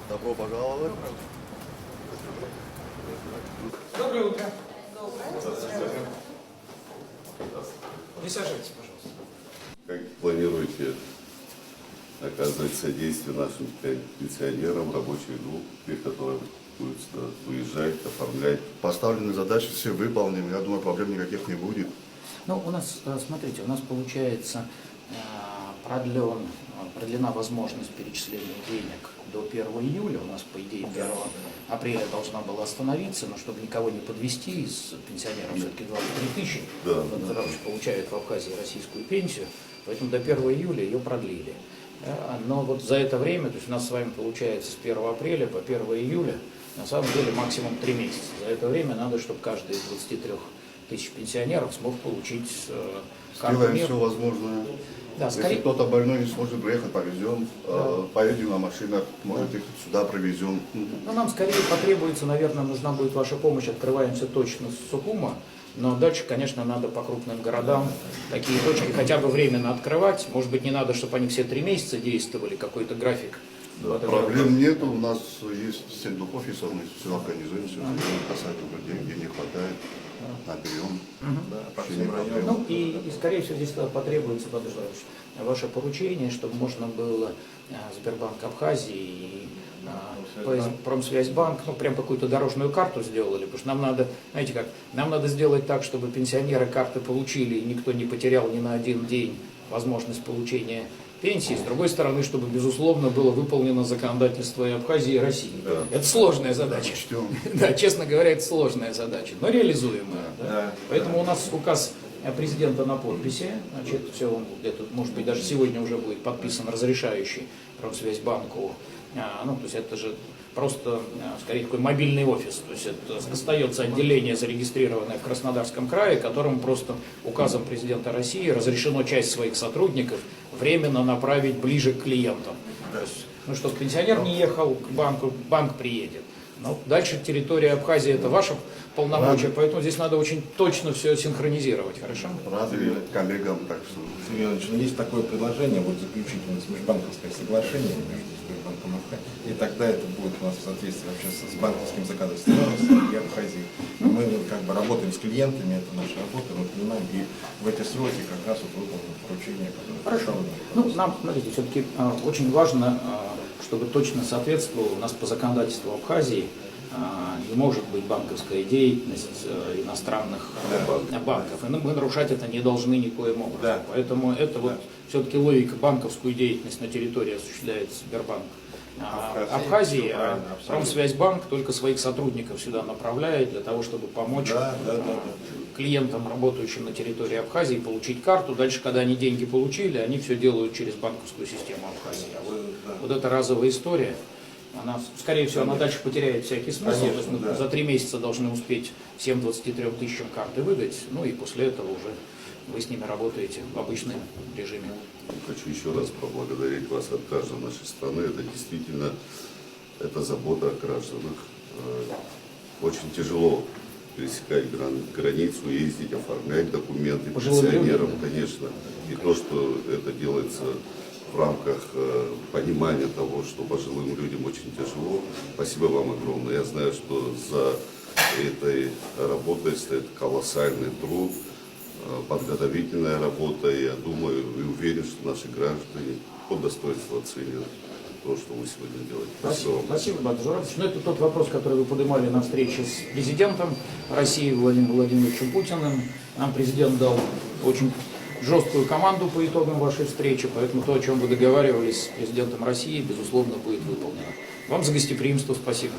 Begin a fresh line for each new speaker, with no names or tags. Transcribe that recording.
Добро пожаловать.
Доброе утро. Присаживайтесь, пожалуйста.
Как планируете оказывать содействие нашим пенсионерам, рабочей группе, которые будут сюда выезжать, оформлять?
Поставленные задачи все выполним, я думаю, проблем никаких не будет.
Ну, у нас, смотрите, у нас получается продлена возможность перечисления денег до 1 июля. У нас, по идее, 1 апреля должна была остановиться, но чтобы никого не подвести, из пенсионеров все-таки 23 тысячи получают в Абхазии российскую пенсию, поэтому до 1 июля ее продлили. Но вот за это время, то есть у нас с вами получается с 1 апреля по 1 июля, на самом деле максимум 3 месяца. За это время надо, чтобы каждый из 23 тысяч пенсионеров смог получить карту
Сделаем
мир.
все возможное.
Да,
Если кто-то больной не сможет приехать, повезем, поедем на машинах, может их сюда провезем.
Ну, нам скорее потребуется, наверное, нужна будет ваша помощь. Открываемся точно с Сухума, но дальше, конечно, надо по крупным городам такие точки хотя бы временно открывать. Может быть, не надо, чтобы они все 3 месяца действовали, какой-то график.
Да, проблем нету, у нас есть сендук офисов, мы все организуем, все касательно людей, где не хватает, наберем.
Ну и скорее всего, здесь потребуется, ваше поручение, чтобы можно было Сбербанк Абхазии и Промсвязьбанк, ну, прям какую-то дорожную карту сделали, потому что нам надо, знаете как, нам надо сделать так, чтобы пенсионеры карты получили, и никто не потерял ни на один день возможность получения пенсии. С другой стороны, чтобы, безусловно, было выполнено законодательство и Абхазии, и России. Да. Это сложная задача. Да, честно говоря, это сложная задача, но реализуемая. Да. Поэтому у нас указ президента на подписи, значит, все, он где-то, может быть, даже сегодня уже будет подписан разрешающий Промсвязьбанку. Ну, то есть это же просто, скорее, такой мобильный офис. То есть это остается отделение, зарегистрированное в Краснодарском крае, которому просто указом президента России разрешено часть своих сотрудников временно направить ближе к клиентам. То есть, ну, чтобы пенсионер не ехал к банку, банк приедет. Но дальше территория Абхазии — это ваша полномочия, поэтому здесь надо очень точно все синхронизировать, хорошо?
Рады коллегам, так что...
Сергей Иванович, ну, есть такое предложение, вот заключительное межбанковское соглашение между Сбербанком и Абхазией, и тогда это будет у нас в соответствии вообще с банковским законодательством и Абхазии. Мы как бы работаем с клиентами, это наша работа, мы понимаем, и в эти сроки как раз вот выполним поручение, которое...
Хорошо. Ну, нам, смотрите, все-таки очень важно, чтобы точно соответствовало у нас по законодательству Абхазии, не может быть банковская деятельность иностранных банков. И мы нарушать это не должны никоим образом. Да. Поэтому это вот все-таки логика: банковскую деятельность на территории осуществляет Сбербанк Абхазии, а Промсвязьбанк только своих сотрудников сюда направляет для того, чтобы помочь клиентам, работающим на территории Абхазии, получить карту. Дальше, когда они деньги получили, они все делают через банковскую систему Абхазии. А вот эта разовая история, она, скорее всего, она дальше потеряет всякий смысл. Конечно, то есть мы за 3 месяца должны успеть всем 23 тысячам карты выдать, ну и после этого уже вы с ними работаете в обычном режиме.
Хочу еще раз поблагодарить вас от каждой нашей страны. Это действительно, это забота о гражданах. Очень тяжело пересекать границу, ездить, оформлять документы пенсионерам, конечно. И то, что это делается в рамках понимания того, что пожилым людям очень тяжело. Спасибо вам огромное. Я знаю, что за этой работой стоит колоссальный труд, подготовительная работа. Я думаю и уверен, что наши граждане по достоинству оценят то, что вы сегодня делаете.
Спасибо, Батыр Журавович. Но это тот вопрос, который вы поднимали на встрече с президентом России Владимиром Владимировичем Путиным. Нам президент дал очень жесткую команду по итогам вашей встречи, поэтому то, о чем вы договаривались с президентом России, безусловно, будет выполнено. Вам за гостеприимство спасибо.